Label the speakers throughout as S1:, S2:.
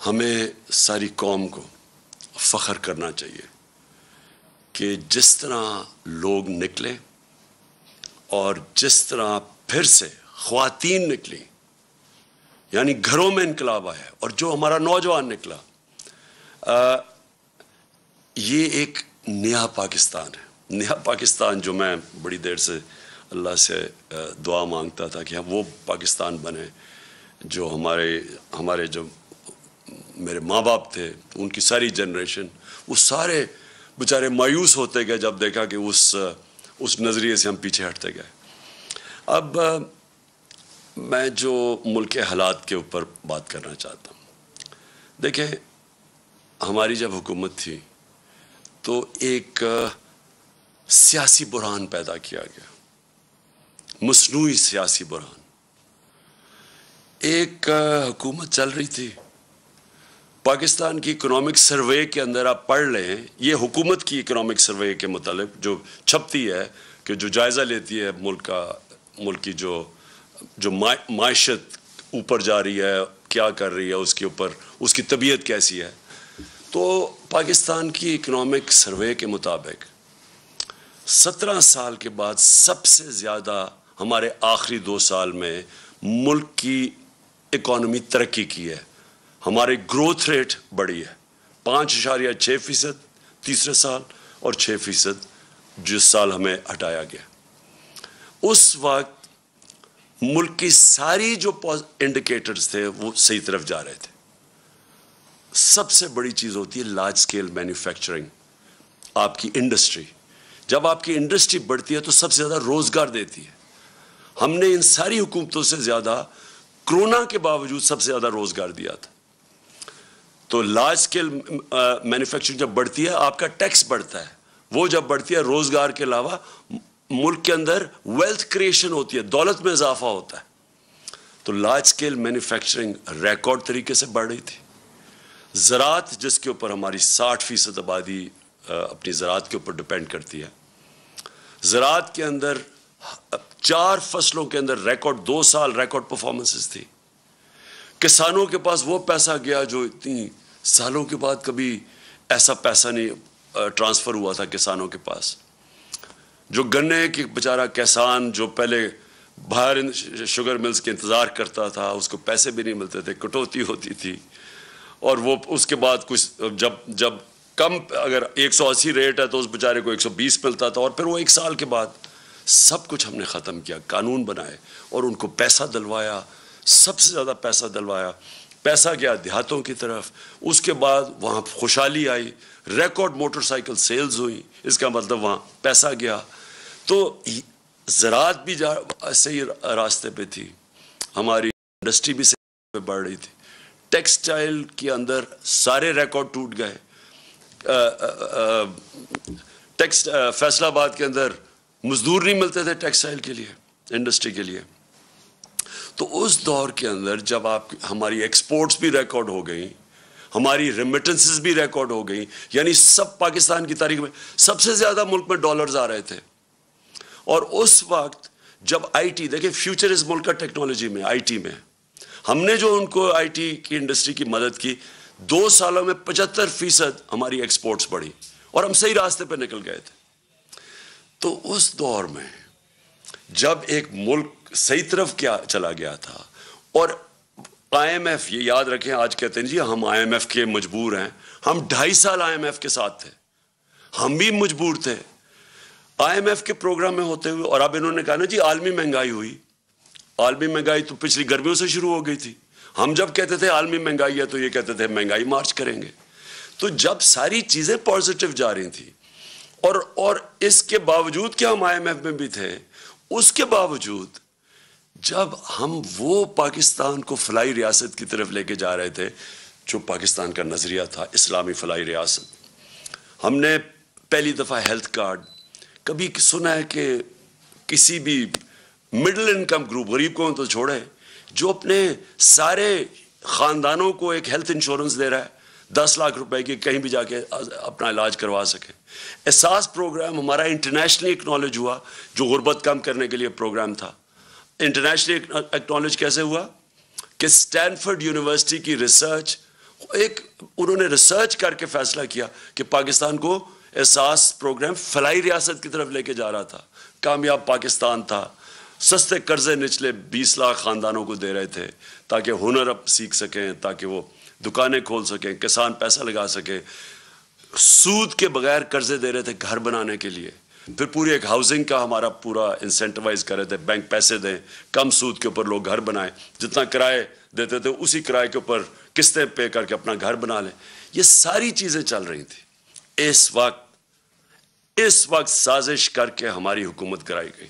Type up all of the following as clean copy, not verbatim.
S1: ہمیں ساری قوم کو فخر کرنا چاہیے کہ جس طرح لوگ نکلے اور جس طرح پھر سے خواتین نکلی، یعنی گھروں میں انقلاب آیا، اور جو ہمارا نوجوان نکلا، یہ ایک نیا پاکستان ہے، نیا پاکستان جو میں بڑی دیر سے اللہ سے دعا مانگتا تھا کہ وہ پاکستان بنے جو ہمارے جو میرے ماں باپ تھے، ان کی ساری جنریشن، وہ سارے بیچارے مایوس ہوتے گئے جب دیکھا کہ اس نظریے سے ہم پیچھے ہٹتے گئے۔ اب میں جو ملک کے حالات کے اوپر بات کرنا چاہتا ہوں، دیکھیں ہماری جب حکومت تھی تو ایک سیاسی بحران پیدا کیا گیا، مصنوعی سیاسی بحران۔ ایک حکومت چل رہی تھی، پاکستان کی اکنامک سروے کے اندر آپ پڑھ لیں، یہ حکومت کی اکنامک سروے کے متعلق جو چھپتی ہے، کہ جو جائزہ لیتی ہے ملک کی جو معیشت اوپر جا رہی ہے، کیا کر رہی ہے، اس کے اوپر اس کی طبیعت کیسی ہے، تو پاکستان کی اکنامک سروے کے مطابق 17 سال کے بعد سب سے زیادہ ہمارے آخری 2 سال میں ملک کی اکانومی ترقی کی ہے، ہماری گروتھ ریٹ بڑھی ہے، 5.6% تیسرے سال اور 6% جس سال ہمیں ہٹایا گیا۔ اس وقت ملک کی ساری جو انڈیکیٹرز تھے وہ صحیح طرف جا رہے تھے۔ سب سے بڑی چیز ہوتی ہے لارج سکیل مینوفیکچرنگ، آپ کی انڈسٹری۔ جب آپ کی انڈسٹری بڑھتی ہے تو سب سے زیادہ روزگار دیتی ہے۔ ہم نے ان ساری حکومتوں سے زیادہ کرونا کے باوجود سب سے زیادہ روزگار دیا تھا۔ تو لارج سکیل مینوفیکچرنگ جب بڑھتی ہے آپ کا ٹیکس بڑھتا ہے، وہ جب بڑھتی ہے روزگار کے علاوہ ملک کے اندر ویلتھ کریشن ہوتی ہے، دولت میں اضافہ ہوتا ہے۔ تو لارج سکیل مینوفیکچرنگ ریکارڈ طریقے سے بڑھ رہی تھی۔ زراعت جس کے اوپر ہماری 60% آبادی اپنی زراعت کے اوپر ڈپینڈ کرتی ہے، زراعت کے اندر 4 فصلوں کے اندر ریکارڈ 2 سال ریکارڈ پرفارمنسز تھی۔ کسانوں کے پاس وہ پیسہ گیا جو اتنی سالوں کے بعد کبھی ایسا پیسہ نہیں ٹرانسفر ہوا تھا کسانوں کے پاس۔ جو گنے کی بیچارہ کسان جو پہلے باہر شوگر ملز کے انتظار کرتا تھا، اس کو پیسے بھی نہیں ملتے تھے، کٹوتی ہوتی تھی، اور وہ اس کے بعد کچھ جب کم اگر 180 ریٹ ہے تو اس بیچارے کو 120 ملتا تھا، اور پھر وہ 1 سال کے بعد سب کچھ ہم نے ختم کیا، قانون بنائے اور ان کو پیسہ دلوایا، سب سے زیادہ پیسہ دلوایا، پیسہ گیا دیہاتوں کی طرف۔ اس کے بعد وہاں خوشحالی آئی، ریکارڈ موٹر سائیکل سیلز ہوئی، اس کا مطلب وہاں پیسہ گیا۔ تو زراعت بھی صحیح راستے پہ تھی، ہماری انڈسٹری بھی صحیح پہ بڑھ رہی تھی، ٹیکسٹائل کے اندر سارے ریکارڈ ٹوٹ گئے۔ فیصل آباد کے اندر مزدور نہیں ملتے تھے ٹیکسٹائل کے لیے، انڈسٹری کے لیے۔ تو اس دور کے اندر جب ہماری ایکسپورٹس بھی ریکارڈ ہو گئیں، ہماری ریمیٹنسز بھی ریکارڈ ہو گئیں، یعنی سب پاکستان کی تاریخ میں سب سے زیادہ ملک میں ڈالرز آ رہے تھے۔ اور اس وقت جب آئی ٹی، دیکھیں فیوچر اس ملک کا ٹیکنالوجی میں، آئی ٹی میں، ہم نے جو ان کو آئی ٹی کی انڈسٹری کی مدد کی، 2 سالوں میں 75% ہماری ایکسپورٹس بڑھی اور ہم صحیح راستے پہ نکل گئے تھے۔ تو اس دور میں جب ایک ملک صحیح طرف کیا چلا گیا تھا، اور آئی ایم ایف، یہ یاد رکھیں، آج کہتے ہیں جی ہم آئی ایم ایف کے مجبور ہیں، ہم 2.5 سال آئی ایم ایف کے ساتھ تھے، ہم بھی مجبور تھے آئی ایم ایف کے پروگرام میں ہوتے ہوئے۔ اور اب انہوں نے کہا نا جی عالمی مہنگائی ہوئی، عالمی مہنگائی تو پچھلی گرمیوں سے شروع ہو گئی تھی، ہم جب کہتے تھے عالمی مہنگائی ہے تو یہ کہتے تھے مہنگائی مارچ کریں گے۔ تو جب ساری چیزیں پازیٹیو جا رہی تھیں، اور اس کے باوجود کہ ہم آئی ایم ایف میں بھی تھے، اس کے باوجود جب ہم وہ پاکستان کو فلاحی ریاست کی طرف لے کے جا رہے تھے جو پاکستان کا نظریہ تھا، اسلامی فلاحی ریاست، ہم نے پہلی دفعہ ہیلتھ کارڈ، کبھی سنا ہے کہ کسی بھی مڈل انکم گروپ، غریب کو تو چھوڑے، جو اپنے سارے خاندانوں کو ایک ہیلتھ انشورنس دے رہا ہے 10 لاکھ روپے کی، کہیں بھی جا کے اپنا علاج کروا سکے۔ احساس پروگرام ہمارا انٹرنیشنلی اکنالج ہوا، جو غربت کم کرنے کے لیے پروگرام تھا۔ انٹرنیشنلی اکنالج کیسے ہوا کہ اسٹینفورڈ یونیورسٹی کی ریسرچ ایک انہوں نے ریسرچ کر کے فیصلہ کیا کہ پاکستان کو احساس پروگرام فلاحی ریاست کی طرف لے کے جا رہا تھا، کامیاب پاکستان تھا، سستے قرضے نچلے 20 لاکھ خاندانوں کو دے رہے تھے تاکہ ہنر اب سیکھ سکیں، تاکہ وہ دکانیں کھول سکیں، کسان پیسہ لگا سکیں، سود کے بغیر قرضے دے رہے تھے گھر بنانے کے لیے، پھر پوری ایک ہاؤسنگ کا ہمارا پورا انسینٹیوائز کر رہے تھے، بینک پیسے دیں، کم سود کے اوپر لوگ گھر بنائیں، جتنا کرائے دیتے تھے اسی کرائے کے اوپر قسطیں پے کر کے اپنا گھر بنا لیں. یہ ساری چیزیں چل رہی تھیں. اس وقت سازش کر کے ہماری حکومت گرائی گئی،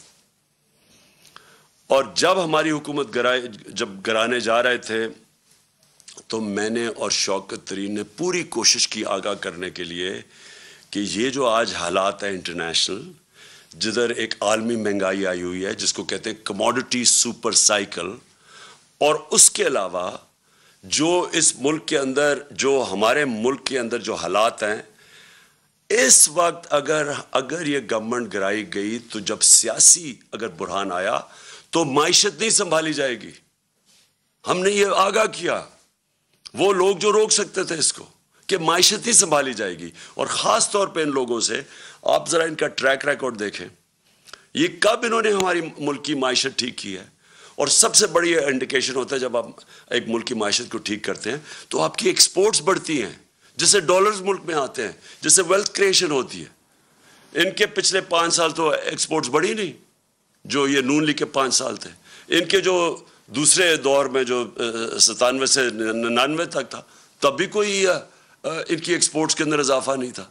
S1: اور جب ہماری حکومت جب گرانے جا رہے تھے تو میں نے اور شوکت ترین نے پوری کوشش کی آگاہ کرنے کے لیے کہ یہ جو آج حالات ہیں انٹرنیشنل، جدھر ایک عالمی مہنگائی آئی ہوئی ہے جس کو کہتے ہیں کموڈٹی سپر سائیکل، اور اس کے علاوہ جو اس ملک کے اندر، جو ہمارے ملک کے اندر جو حالات ہیں اس وقت، اگر یہ گورنمنٹ گرائی گئی تو جب سیاسی اگر بحران آیا تو معیشت نہیں سنبھالی جائے گی. ہم نے یہ آگاہ کیا، وہ لوگ جو روک سکتے تھے اس کو، کہ معیشت نہیں سنبھالی جائے گی. اور خاص طور پہ ان لوگوں سے آپ ذرا ان کا ٹریک ریکارڈ دیکھیں، یہ کب انہوں نے ہماری ملک کی معیشت ٹھیک کی ہے. اور سب سے بڑی انڈیکیشن ہوتا ہے جب آپ ایک ملک کی معیشت کو ٹھیک کرتے ہیں تو آپ کی ایکسپورٹس بڑھتی ہیں، جس سے ڈالرز ملک میں آتے ہیں، جس سے ویلتھ کریشن ہوتی ہے. ان کے پچھلے 5 سال تو ایکسپورٹس بڑھی نہیں، جو یہ نون لیگ کے 5 سال تھے. ان کے جو دوسرے دور میں جو 97 سے 99 تک تھا، تب بھی کوئی ان کی ایکسپورٹس کے اندر اضافہ نہیں تھا.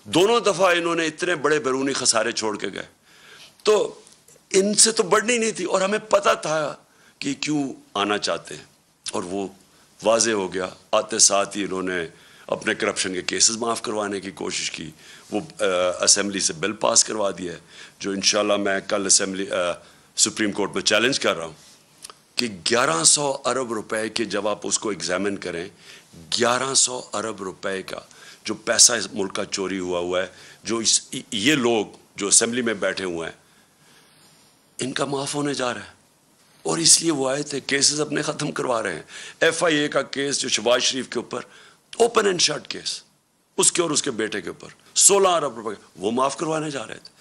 S1: دونوں دفعہ انہوں نے اتنے بڑے بیرونی خسارے چھوڑ کے گئے، تو ان سے تو بڑھنی نہیں تھی. اور ہمیں پتہ تھا کہ کیوں آنا چاہتے ہیں، اور وہ واضح ہو گیا. آتے ساتھ ہی انہوں نے اپنے کرپشن کے کیسز معاف کروانے کی کوشش کی. وہ اسمبلی سے بل پاس کروا دیا ہے، جو انشاءاللہ میں کل سپریم کورٹ میں چیلنج کر رہا ہوں کہ 1100 ارب روپے کے، جب آپ اس کو ایگزامن کریں، 1100 ارب روپے کا جو پیسہ اس ملک کا چوری ہوا ہے، جو یہ لوگ جو اسمبلی میں بیٹھے ہوئے ہیں ان کا معاف ہونے جا رہا ہے. اور اس لیے وہ آئے تھے، کیسز اپنے ختم کروا رہے ہیں. FIA کا کیس جو شہباز شریف کے اوپر اوپن اینڈ شٹ کیس، اس کے اور اس کے بیٹے کے اوپر 16 ارب روپے وہ معاف کروانے جا رہے تھے.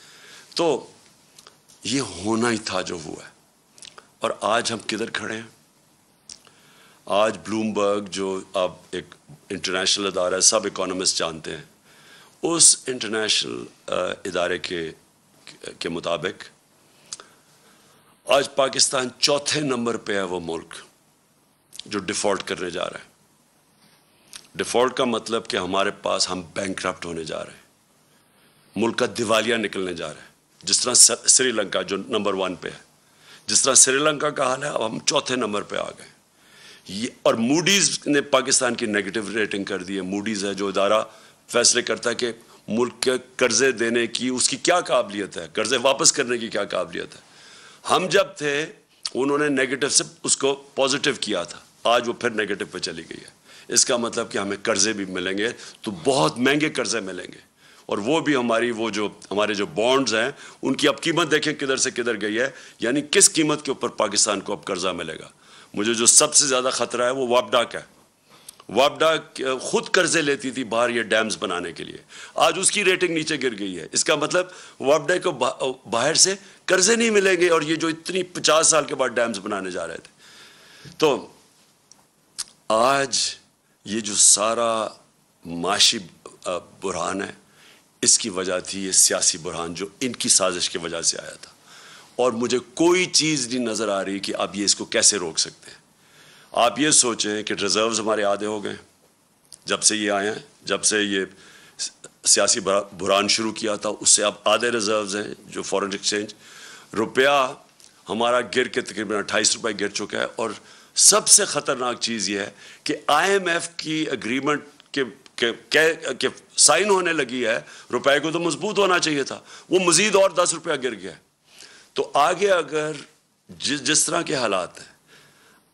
S1: تو یہ ہونا ہی تھا جو ہوا ہے. اور آج ہم کدھر کھڑے ہیں؟ آج بلومبرگ جو اب ایک انٹرنیشنل ادارہ ہے، سب اکانومسٹ جانتے ہیں، اس انٹرنیشنل ادارے کے مطابق آج پاکستان 4تھے نمبر پہ ہے وہ ملک جو ڈیفالٹ کرنے جا رہا ہے. ڈیفالٹ کا مطلب کہ ہمارے پاس ہم بینکرپٹ ہونے جا رہے ہیں، ملک کا دیوالیہ نکلنے جا رہا ہے. جس طرح سری لنکا جو نمبر 1 پہ ہے، جس طرح سری لنکا کا حال ہے، اب ہم 4تھے نمبر پہ آ گئے. اور موڈیز نے پاکستان کی نیگیٹو ریٹنگ کر دی ہے. موڈیز ہے جو ادارہ فیصلے کرتا ہے کہ ملک کے قرضے دینے کی اس کی کیا قابلیت ہے، قرضے واپس کرنے کی کیا قابلیت ہے. ہم جب تھے انہوں نے نیگیٹو سے اس کو پازیٹیو کیا تھا، آج وہ پھر نیگیٹو پہ چلی گئی ہے. اس کا مطلب کہ ہمیں قرضے بھی ملیں گے تو بہت مہنگے قرضے ملیں گے. اور وہ بھی ہمارے جو بانڈز ہیں ان کی اب قیمت دیکھیں کدھر سے کدھر گئی ہے. یعنی کس قیمت کے اوپر پاکستان کو اب قرضہ ملے گا. مجھے جو سب سے زیادہ خطرہ ہے وہ وابڈا کا ہے. وابڈا خود قرضے لیتی تھی باہر یہ ڈیمز بنانے کے لیے، آج اس کی ریٹنگ نیچے گر گئی ہے. اس کا مطلب وابڈا کو باہر سے قرضے نہیں ملیں گے، اور یہ جو اتنی 50 سال کے بعد ڈیمز بنانے جا رہے تھے. تو آج یہ جو سارا معاشی بحران ہے، اس کی وجہ تھی یہ سیاسی بحران جو ان کی سازش کی وجہ سے آیا تھا. اور مجھے کوئی چیز نہیں نظر آ رہی کہ اب یہ اس کو کیسے روک سکتے ہیں. آپ یہ سوچیں کہ ریزروز ہمارے آدھے ہو گئے جب سے یہ آئے ہیں، جب سے یہ سیاسی بحران شروع کیا تھا اس سے اب آدھے ریزروز ہیں جو فورن ایکسچینج. روپیہ ہمارا گر کے تقریباً 28 روپے گر چکا ہے. اور سب سے خطرناک چیز یہ ہے کہ IMF کی اگریمنٹ کہ سائن ہونے لگی ہے، روپے کو تو مضبوط ہونا چاہیے تھا، وہ مزید اور 10 روپیہ گر گیا. تو آگے اگر جس طرح کے حالات ہیں،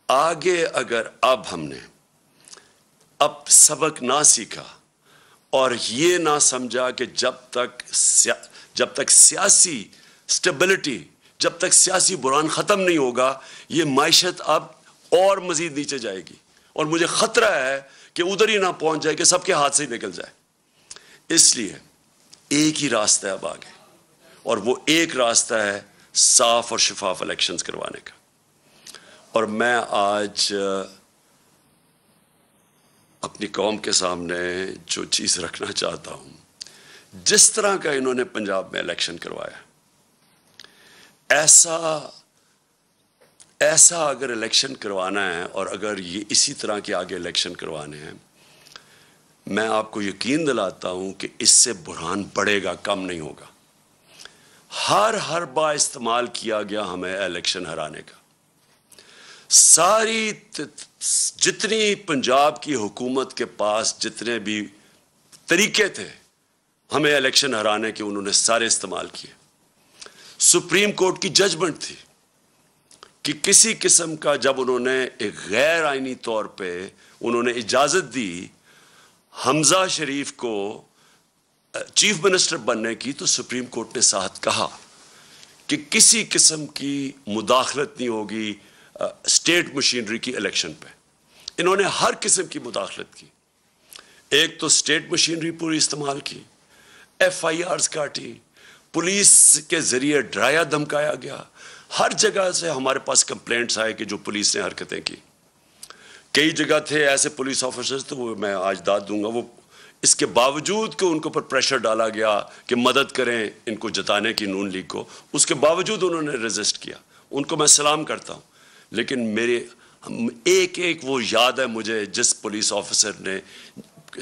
S1: آگے اگر اب ہم نے سبق نہ سیکھا اور یہ نہ سمجھا کہ جب تک سیاسی سٹیبلٹی، جب تک سیاسی بحران ختم نہیں ہوگا، یہ معیشت اب اور مزید نیچے جائے گی. اور مجھے خطرہ ہے کہ ادھر ہی نہ پہنچ جائے کہ سب کے ہاتھ سے ہی نکل جائے. اس لیے ایک ہی راستہ ہے اب آگے, اور وہ ایک راستہ ہے صاف اور شفاف الیکشنز کروانے کا. اور میں آج اپنی قوم کے سامنے جو چیز رکھنا چاہتا ہوں, جس طرح کا انہوں نے پنجاب میں الیکشن کروایا, ایسا اگر الیکشن کروانا ہے اور اگر یہ اسی طرح کے آگے الیکشن کروانے ہیں, میں آپ کو یقین دلاتا ہوں کہ اس سے بحران بڑھے گا, کم نہیں ہوگا. ہر بار استعمال کیا گیا ہمیں الیکشن ہرانے کا. ساری جتنی پنجاب کی حکومت کے پاس جتنے بھی طریقے تھے ہمیں الیکشن ہرانے کے, انہوں نے سارے استعمال کیے. سپریم کورٹ کی ججمنٹ تھی کہ کسی قسم کا, جب انہوں نے ایک غیر آئینی طور پہ انہوں نے اجازت دی حمزہ شریف کو چیف منسٹر بننے کی, تو سپریم کورٹ نے ساتھ کہا کہ کسی قسم کی مداخلت نہیں ہوگی اسٹیٹ مشینری کی الیکشن پہ. انہوں نے ہر قسم کی مداخلت کی. ایک تو اسٹیٹ مشینری پوری استعمال کی, ایف آئی آرز کاٹی, پولیس کے ذریعے ڈرایا دھمکایا گیا. ہر جگہ سے ہمارے پاس کمپلینٹس آئے کہ جو پولیس نے حرکتیں کی. کئی جگہ تھے ایسے پولیس آفیسرز, تو وہ میں آج داد دوں گا, وہ اس کے باوجود کہ ان کے اوپر پریشر ڈالا گیا کہ مدد کریں ان کو جتانے کی نون لیگ کو, اس کے باوجود انہوں نے ریزسٹ کیا. ان کو میں سلام کرتا ہوں. لیکن میرے ایک وہ یاد ہے مجھے جس پولیس آفیسر نے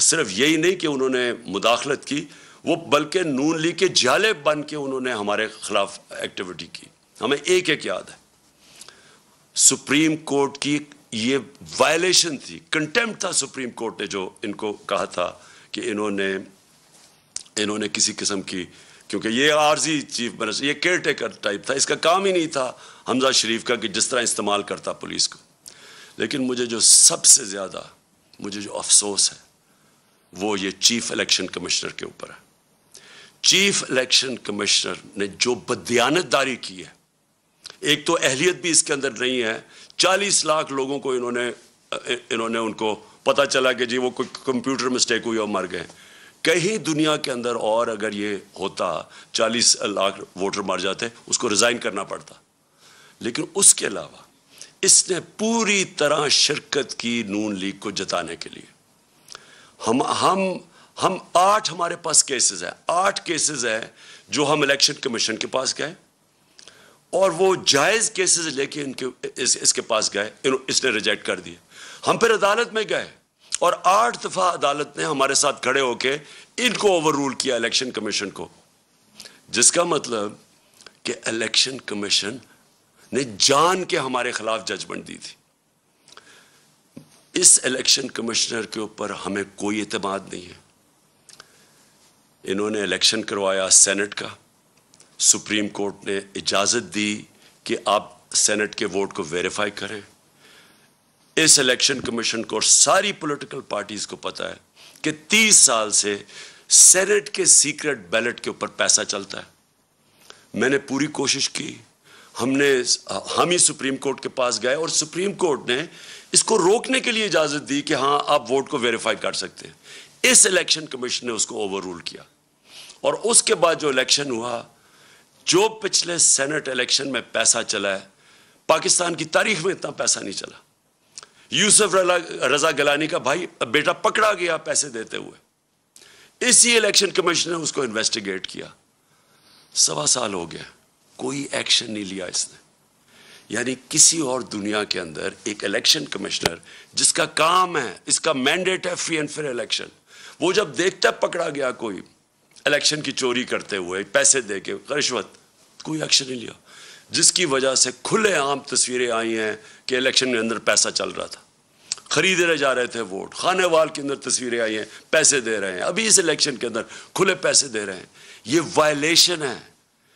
S1: صرف یہی نہیں کہ انہوں نے مداخلت کی, وہ بلکہ نون لیگ کے جالے بن کے انہوں نے ہمارے خلاف ایکٹیویٹی کی. ہمیں ایک یاد ہے. سپریم کورٹ کی یہ وائلیشن تھی, کنٹیمپٹ تھا سپریم کورٹ نے جو ان کو کہا تھا کہ انہوں نے کسی قسم کی, کیونکہ یہ عارضی چیف منسٹر, یہ کیئر ٹیکر ٹائپ تھا, اس کا کام ہی نہیں تھا حمزہ شریف کا کہ جس طرح استعمال کرتا پولیس کو. لیکن مجھے جو سب سے زیادہ مجھے جو افسوس ہے وہ یہ چیف الیکشن کمشنر کے اوپر ہے. چیف الیکشن کمشنر نے جو بددیانت داری کی ہے, ایک تو اہلیت بھی اس کے اندر نہیں ہے. 40 لاکھ لوگوں کو انہوں نے ان کو پتہ چلا کہ جی وہ کوئی کمپیوٹر مسٹیک ہوئی اور مر گئے. کہیں دنیا کے اندر اور اگر یہ ہوتا 40 لاکھ ووٹر مر جاتے, اس کو ریزائن کرنا پڑتا. لیکن اس کے علاوہ اس نے پوری طرح شرکت کی نون لیگ کو جتانے کے لیے. ہم 8 ہمارے پاس کیسز ہیں, 8 کیسز ہیں جو ہم الیکشن کمیشن کے پاس گئے, اور وہ جائز کیسز لے کے اس کے پاس گئے, اس نے ریجیکٹ کر دیے. ہم پھر عدالت میں گئے اور 8 دفعہ عدالت نے ہمارے ساتھ کھڑے ہو کے ان کو اوور رول کیا, الیکشن کمیشن کو. جس کا مطلب کہ الیکشن کمیشن نے جان کے ہمارے خلاف ججمنٹ دی تھی. اس الیکشن کمشنر کے اوپر ہمیں کوئی اعتماد نہیں ہے. انہوں نے الیکشن کروایا سینٹ کا, سپریم کورٹ نے اجازت دی کہ آپ سینٹ کے ووٹ کو ویریفائی کریں. اس الیکشن کمیشن کو اور ساری پولیٹیکل پارٹیز کو پتہ ہے کہ 30 سال سے سینٹ کے سیکرٹ بیلٹ کے اوپر پیسہ چلتا ہے. میں نے پوری کوشش کی, ہم ہی سپریم کورٹ کے پاس گئے اور سپریم کورٹ نے اس کو روکنے کے لیے اجازت دی کہ ہاں آپ ووٹ کو ویریفائی کر سکتے ہیں. اس الیکشن کمیشن نے اس کو اوور رول کیا, اور اس کے بعد جو الیکشن ہوا, جو پچھلے سینٹ الیکشن میں پیسہ چلا ہے, پاکستان کی تاریخ میں اتنا پیسہ نہیں چلا. یوسف رضا گیلانی کا بھائی بیٹا پکڑا گیا پیسے دیتے ہوئے, اسی الیکشن کمیشن نے اس کو انویسٹیگیٹ کیا. 1.25 سال ہو گیا, کوئی ایکشن نہیں لیا اس نے. یعنی کسی اور دنیا کے اندر ایک الیکشن کمشنر جس کا کام ہے, اس کا مینڈیٹ ہے فری اینڈ فیئر الیکشن, وہ جب دیکھتا ہے پکڑا گیا کوئی الیکشن کی چوری کرتے ہوئے پیسے دے کے رشوت, کوئی ایکشن نہیں لیا. جس کی وجہ سے کھلے عام تصویریں آئی ہیں کہ الیکشن کے اندر پیسہ چل رہا تھا, خریدے جا رہے تھے ووٹ, خانے وال کے اندر تصویریں آئی ہیں, پیسے دے رہے ہیں, ابھی اس الیکشن کے اندر کھلے پیسے دے رہے ہیں. یہ وائلیشن ہے.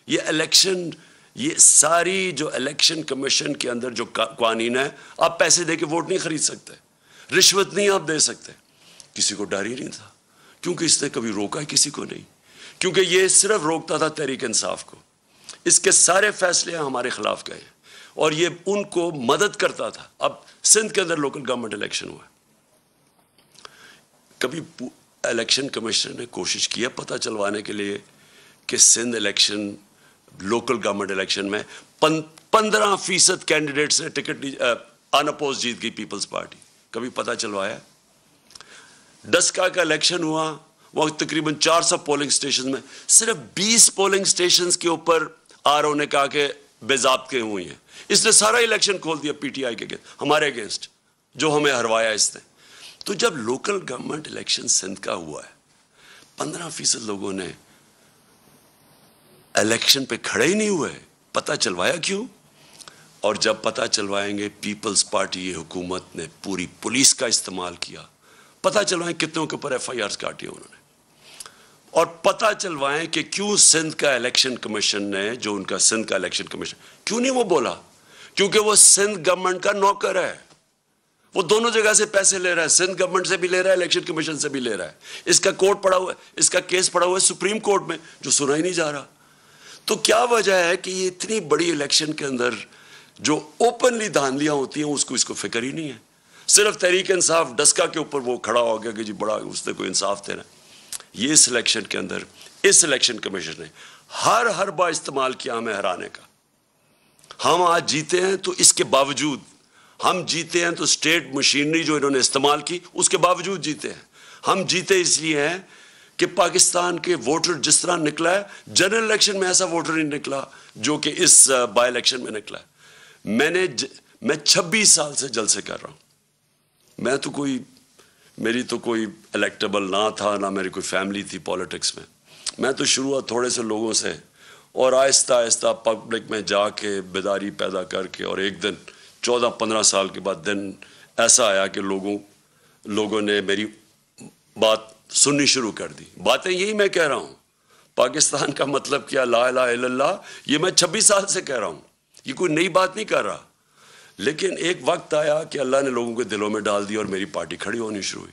S1: یہ الیکشن, یہ ساری جو الیکشن کمیشن کے اندر جو قوانین ہے, آپ پیسے دے کے ووٹ نہیں خرید سکتے, رشوت نہیں آپ دے سکتے. کسی کو ڈر ہی نہیں تھا, کیونکہ اس نے کبھی روکا کسی کو نہیں, کیونکہ یہ صرف روکتا تھا تحریک انصاف کو. اس کے سارے فیصلے ہمارے خلاف گئے اور یہ ان کو مدد کرتا تھا. اب سندھ کے اندر لوکل گورنمنٹ الیکشن ہوا, کبھی الیکشن کمیشن نے کوشش کیا پتہ چلوانے کے لیے کہ Sindh election local government election میں 15% کینڈیڈیٹس نے ٹکٹ ان اپوز جیت گئی پیپلز پارٹی؟ کبھی پتہ چلوایا؟ ڈسکا کا الیکشن ہوا، وہ تقریباً 400 پولنگ سٹیشن میں صرف 20 پولنگ سٹیشنز کے اوپر آر او نے کہا کہ بے ضابطے ہوئی ہیں. اس نے سارا الیکشن کھول دیا پی ٹی آئی کے ہمارے اگینسٹ، جو ہمیں ہروایا اس نے. تو جب لوکل گورنمنٹ الیکشن سندھ کا ہوا ہے 15% لوگوں نے الیکشن پہ کھڑے ہی نہیں ہوئے. پتہ چلوایا کیوں؟ اور جب پتہ چلوائیں گے پیپلز پارٹی یہ حکومت نے پوری پولیس کا استعمال کیا. پتہ چلوائیں کتنوں کے اوپر ایف آئی آرز کاٹی انہوں نے. اور پتہ چلوائیں کہ کیوں سندھ کا الیکشن کمیشن نے، جو ان کا سندھ کا الیکشن کمیشن، کیوں نہیں وہ بولا؟ کیونکہ وہ سندھ گورنمنٹ کا نوکر ہے. وہ دونوں جگہ سے پیسے لے رہا ہے، سندھ گورنمنٹ سے بھی لے رہا ہے، الیکشن کمیشن سے بھی لے رہا ہے. اس کا کورٹ پڑا ہوا ہے، اس کا کیس پڑا ہوا ہے سپریم کورٹ میں، جو سنا ہی نہیں جا رہا. تو کیا وجہ ہے کہ یہ اتنی بڑی الیکشن کے اندر جو اوپنلی دھاندلیاں ہوتی ہیں اس کو فکر ہی نہیں ہے؟ صرف تحریک انصاف ڈسکا کے اوپر وہ کھڑا ہو گیا کہ جی بڑا اس نے کوئی انصاف دینا. یہ اس الیکشن کے اندر اس الیکشن کمیشن نے ہر حربہ استعمال کیا ہمیں ہرانے کا. ہم آج جیتے ہیں تو اس کے باوجود، ہم جیتے ہیں تو اسٹیٹ مشینری جو انہوں نے استعمال کی اس کے باوجود جیتے ہیں. ہم جیتے اس لیے ہیں کہ پاکستان کے ووٹر جس طرح نکلا ہے، جنرل الیکشن میں ایسا ووٹر نہیں نکلا جو کہ اس بائی الیکشن میں نکلا ہے. میں 26 سال سے جلسے کر رہا ہوں. میری تو کوئی الیکٹیبل نہ تھا، نہ میری کوئی فیملی تھی پالیٹکس میں. میں تو شروعات تھوڑے سے لوگوں سے، اور آہستہ آہستہ پبلک میں جا کے بیداری پیدا کر کے، اور ایک دن 14-15 سال کے بعد دن ایسا آیا کہ لوگوں نے میری بات سننی شروع کر دی. باتیں یہی میں کہہ رہا ہوں، پاکستان کا مطلب کیا، لا الہ الا اللہ، یہ میں 26 سال سے کہہ رہا ہوں. یہ کوئی نئی بات نہیں کر رہا. لیکن ایک وقت آیا کہ اللہ نے لوگوں کے دلوں میں ڈال دی اور میری پارٹی کھڑی ہونی شروع ہوئی.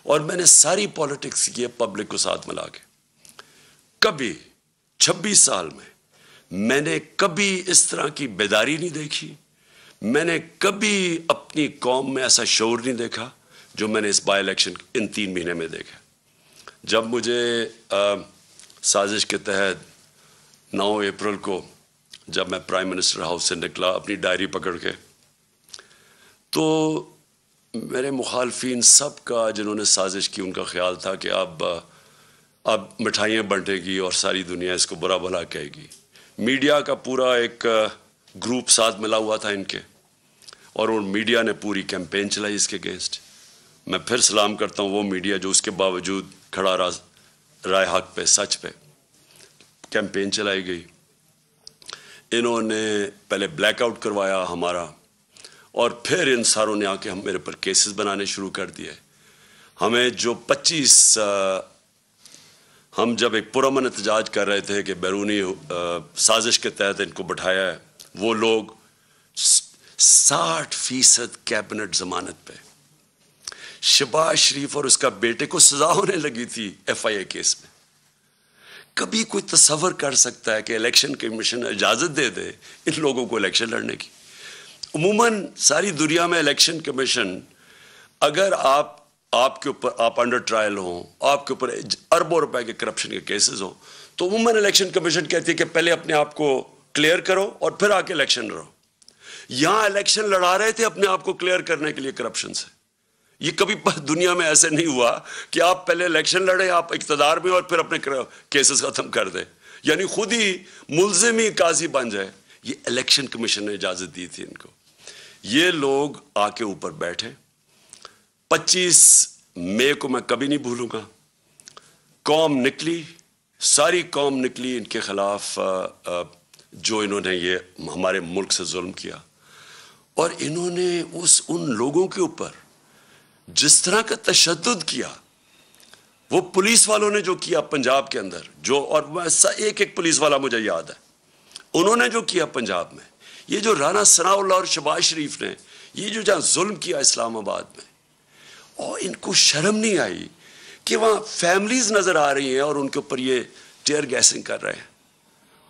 S1: اور میں نے ساری پالیٹکس کی ہے پبلک کو ساتھ ملا کے. کبھی 26 سال میں نے کبھی اس طرح کی بیداری نہیں دیکھی. میں نے کبھی اپنی قوم میں ایسا شعور نہیں دیکھا جو میں نے اس بائی الیکشن ان 3 مہینے میں دیکھا. جب مجھے سازش کے تحت 9 اپریل کو جب میں پرائم منسٹر ہاؤس سے نکلا اپنی ڈائری پکڑ کے، تو میرے مخالفین سب کا جنہوں نے سازش کی ان کا خیال تھا کہ اب مٹھائیاں بنٹے گی اور ساری دنیا اس کو برا بھلا کہے گی. میڈیا کا پورا ایک گروپ ساتھ ملا ہوا تھا ان کے، اور ان میڈیا نے پوری کیمپین چلائی اس کے اگینسٹ. میں پھر سلام کرتا ہوں وہ میڈیا جو اس کے باوجود کھڑا رہا رائے حق پہ، سچ پہ. کیمپین چلائی گئی. انہوں نے پہلے بلیک آؤٹ کروایا ہمارا، اور پھر ان ساروں نے آ کے میرے پر کیسز بنانے شروع کر دیے. ہمیں جو 25 ہم جب ایک پرامن احتجاج کر رہے تھے کہ بیرونی سازش کے تحت ان کو بٹھایا ہے، وہ لوگ 60% کیبنٹ ضمانت پہ. شہباز شریف اور اس کا بیٹے کو سزا ہونے لگی تھی ایف آئی اے کیس میں. کبھی کوئی تصور کر سکتا ہے کہ الیکشن کمیشن اجازت دے دے ان لوگوں کو الیکشن لڑنے کی؟ عموماً ساری دنیا میں الیکشن کمیشن، اگر آپ کے اوپر آپ انڈر ٹرائل ہوں، آپ کے اوپر اربوں روپے کے کرپشن کے کیسز ہوں، تو عموماً الیکشن کمیشن کہتی ہے کہ پہلے اپنے آپ کو کلیئر کرو اور پھر آ کے الیکشن لڑو. یہاں الیکشن لڑا رہے تھے اپنے آپ کو کلیئر کرنے کے لیے کرپشن سے. یہ کبھی دنیا میں ایسے نہیں ہوا کہ آپ پہلے الیکشن لڑیں، آپ اقتدار میں، اور پھر اپنے کیسز ختم کر دیں، یعنی خود ہی ملزم ہی قاضی بن جائے. یہ الیکشن کمیشن نے اجازت دی تھی ان کو. یہ لوگ آ کے اوپر بیٹھے. 25 مئی کو میں کبھی نہیں بھولوں گا. قوم نکلی، ساری قوم نکلی ان کے خلاف، جو انہوں نے یہ ہمارے ملک سے ظلم کیا. اور انہوں نے ان لوگوں کے اوپر جس طرح کا تشدد کیا، وہ پولیس والوں نے جو کیا پنجاب کے اندر، جو، اور ایک پولیس والا مجھے یاد ہے، انہوں نے جو کیا پنجاب میں، یہ جو رانا ثناء اللہ اور شہباز شریف نے یہ جو جہاں ظلم کیا اسلام آباد میں، اور ان کو شرم نہیں آئی کہ وہاں فیملیز نظر آ رہی ہیں اور ان کے اوپر یہ ٹیئر گیسنگ کر رہے ہیں،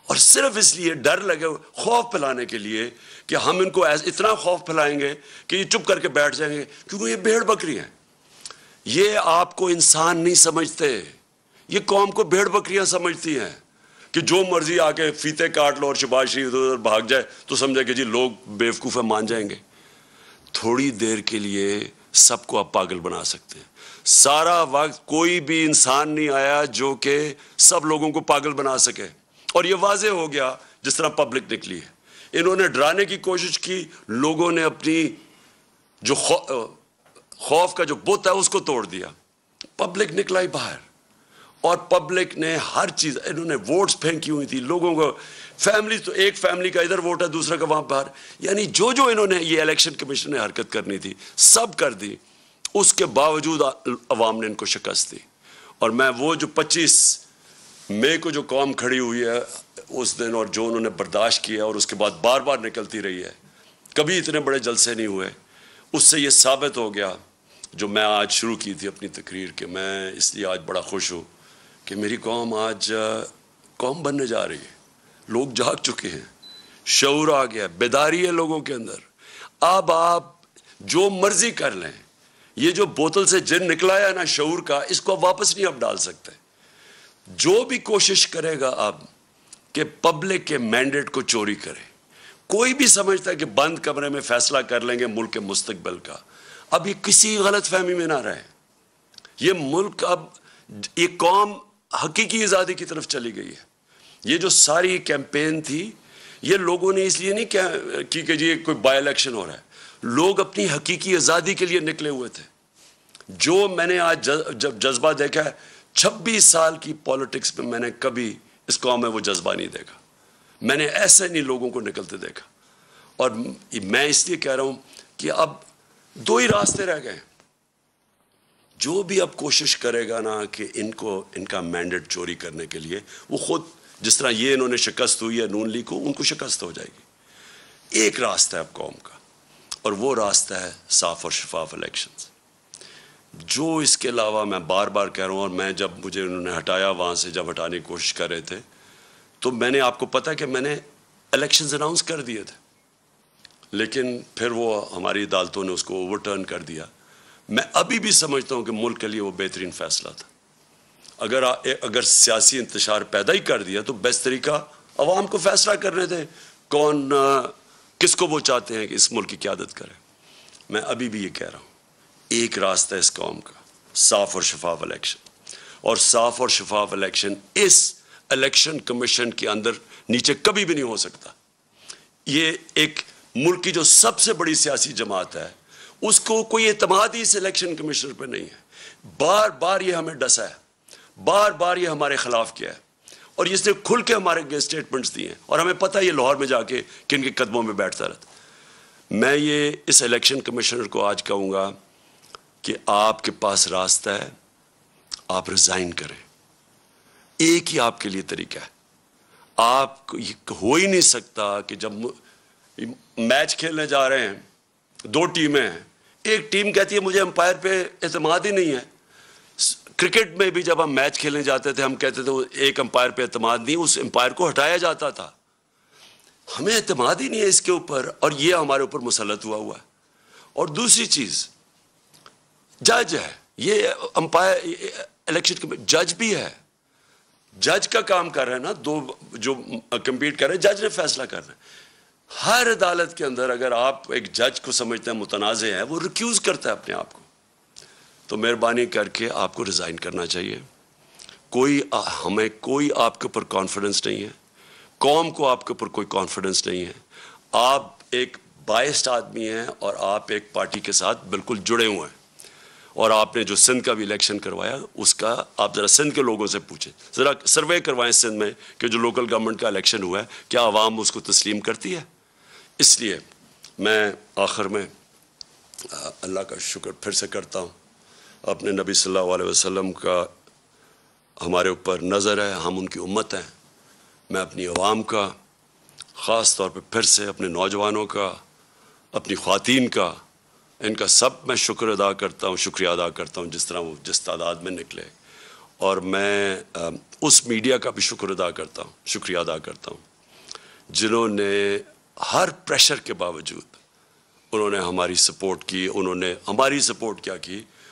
S1: اور صرف اس لیے ڈر لگے، خوف پھیلانے کے لیے کہ ہم ان کو اتنا خوف پھیلائیں گے کہ یہ چپ کر کے بیٹھ جائیں گے، کیونکہ یہ بھیڑ بکری ہیں. یہ آپ کو انسان نہیں سمجھتے، یہ قوم کو بھیڑ بکریاں سمجھتی ہیں کہ جو مرضی آ کے فیتے کاٹ لو اور شہباز شریف ادھر ادھر بھاگ جائے تو سمجھے کہ جی لوگ بیوقوف ہیں، مان جائیں گے۔ تھوڑی دیر کے لیے سب کو آپ پاگل بنا سکتے ہیں۔ سارا وقت کوئی بھی انسان نہیں آیا جو کہ سب لوگوں کو پاگل بنا سکے، اور یہ واضح ہو گیا جس طرح پبلک نکلی ہے۔ انہوں نے ڈرانے کی کوشش کی، لوگوں نے اپنی جو خوف کا جو بت ہے اس کو توڑ دیا، پبلک نکلا ہی باہر، اور پبلک نے ہر چیز، انہوں نے ووٹس پھینکی ہوئی تھی لوگوں کو، فیملی تو ایک فیملی کا ادھر ووٹ ہے دوسرا کا وہاں باہر، یعنی جو انہوں نے یہ الیکشن کمیشن نے حرکت کرنی تھی سب کر دی، اس کے باوجود عوام نے ان کو شکست دی۔ اور میں وہ جو 25 مئی کو جو قوم کھڑی ہوئی ہے اس دن، اور جو انہوں نے برداشت کیا اور اس کے بعد بار بار نکلتی رہی ہے، کبھی اتنے بڑے جلسے نہیں ہوئے، اس سے یہ ثابت ہو گیا جو میں آج شروع کی تھی اپنی تقریر کہ میں اس لیے آج بڑا خوش ہوں کہ میری قوم آج قوم بننے جا رہی ہے، لوگ جاگ چکے ہیں، شعور آ گیا، بیداری ہے لوگوں کے اندر۔ اب آپ جو مرضی کر لیں، یہ جو بوتل سے جن نکلا ہے نا شعور کا، اس کو واپس نہیں اب ڈال سکتے۔ جو بھی کوشش کرے گا اب کہ پبلک کے مینڈیٹ کو چوری کرے، کوئی بھی سمجھتا ہے کہ بند کمرے میں فیصلہ کر لیں گے ملک کے مستقبل کا، اب یہ کسی غلط فہمی میں نہ رہے۔ یہ ملک اب، یہ قوم حقیقی آزادی کی طرف چلی گئی ہے۔ یہ جو ساری کیمپین تھی یہ لوگوں نے اس لیے نہیں کی کہ جی کوئی بائی الیکشن ہو رہا ہے، لوگ اپنی حقیقی آزادی کے لیے نکلے ہوئے تھے۔ جو میں نے آج جب جذبہ دیکھا ہے 26 سال کی پولیٹکس میں، میں نے کبھی اس قوم میں وہ جذبہ نہیں دیکھا، میں نے ایسے نہیں لوگوں کو نکلتے دیکھا۔ اور میں اس لیے کہہ رہا ہوں کہ اب 2 ہی راستے رہ گئے، جو بھی اب کوشش کرے گا نا کہ ان کا مینڈیٹ چوری کرنے کے لیے، وہ خود جس طرح یہ انہوں نے شکست ہوئی ہے نون لیگ کو، ان کو شکست ہو جائے گی۔ ایک راستہ ہے اب قوم کا، اور وہ راستہ ہے صاف اور شفاف الیکشنز۔ جو اس کے علاوہ، میں بار بار کہہ رہا ہوں، اور میں جب مجھے انہوں نے ہٹایا وہاں سے، جب ہٹانے کی کوشش کر رہے تھے، تو میں نے، آپ کو پتا کہ میں نے الیکشنز اناؤنس کر دیے تھے، لیکن پھر وہ ہماری عدالتوں نے اس کو اوور ٹرن کر دیا۔ میں ابھی بھی سمجھتا ہوں کہ ملک کے لیے وہ بہترین فیصلہ تھا۔ اگر سیاسی انتشار پیدا ہی کر دیا تو بیسٹ طریقہ عوام کو فیصلہ کرنے دیں کون، کس کو وہ چاہتے ہیں کہ اس ملک کی قیادت کرے۔ میں ابھی بھی یہ کہہ رہا ہوں، ایک راستہ ہے اس قوم کا، صاف اور شفاف الیکشن، اور صاف اور شفاف الیکشن اس الیکشن کمیشن کے اندر نیچے کبھی بھی نہیں ہو سکتا۔ یہ ایک ملک کی جو سب سے بڑی سیاسی جماعت ہے، اس کو کوئی اعتماد ہی اس الیکشن کمیشنر پہ نہیں ہے۔ بار بار یہ ہمیں ڈسا ہے، بار بار یہ ہمارے خلاف کیا ہے، اور اس نے کھل کے ہمارے اسٹیٹمنٹس دیے ہیں، اور ہمیں پتہ ہے یہ لاہور میں جا کے کن کے قدموں میں بیٹھتا رہتا۔ میں یہ اس الیکشن کمیشنر کو آج کہوں گا کہ آپ کے پاس راستہ ہے، آپ ریزائن کریں۔ ایک ہی آپ کے لیے طریقہ ہے۔ آپ ہو ہی نہیں سکتا کہ جب میچ کھیلنے جا رہے ہیں، 2 ٹیمیں ہیں، ایک ٹیم کہتی ہے مجھے امپائر پہ اعتماد ہی نہیں ہے۔ کرکٹ میں بھی جب ہم میچ کھیلنے جاتے تھے، ہم کہتے تھے ایک امپائر پہ اعتماد نہیں، اس امپائر کو ہٹایا جاتا تھا۔ ہمیں اعتماد ہی نہیں ہے اس کے اوپر، اور یہ ہمارے اوپر مسلط ہوا ہے۔ اور دوسری چیز، جج ہے، یہ امپائر الیکشن کے جج بھی ہے، جج کا کام کر رہے ہیں نا، 2 جو کمپیٹ کر رہے ہیں، جج نے فیصلہ کرنا ہے۔ ہر عدالت کے اندر اگر آپ ایک جج کو سمجھتے ہیں متنازع ہے، وہ ریکیوز کرتا ہے اپنے آپ کو۔ تو مہربانی کر کے آپ کو ریزائن کرنا چاہیے۔ ہمیں کوئی آپ کے اوپر کانفیڈنس نہیں ہے، قوم کو آپ کے اوپر کوئی کانفیڈنس نہیں ہے۔ آپ ایک بائسڈ آدمی ہیں، اور آپ ایک پارٹی کے ساتھ بالکل جڑے ہوئے ہیں، اور آپ نے جو سندھ کا بھی الیکشن کروایا، اس کا آپ ذرا سندھ کے لوگوں سے پوچھیں، ذرا سروے کروائیں سندھ میں کہ جو لوکل گورنمنٹ کا الیکشن ہوا ہے کیا عوام اس کو تسلیم کرتی ہے۔ اس لیے میں آخر میں اللہ کا شکر پھر سے کرتا ہوں، اپنے نبی صلی اللہ علیہ وسلم کا ہمارے اوپر نظر ہے، ہم ان کی امت ہیں۔ میں اپنی عوام کا، خاص طور پہ پھر سے اپنے نوجوانوں کا، اپنی خواتین کا، ان کا سب میں شکر ادا کرتا ہوں، شکریہ ادا کرتا ہوں جس طرح وہ جس تعداد میں نکلے۔ اور میں اس میڈیا کا بھی شکر ادا کرتا ہوں، شکریہ ادا کرتا ہوں، جنہوں نے ہر پریشر کے باوجود انہوں نے ہماری سپورٹ کی، انہوں نے ہماری سپورٹ کیا کی،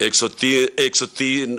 S1: 103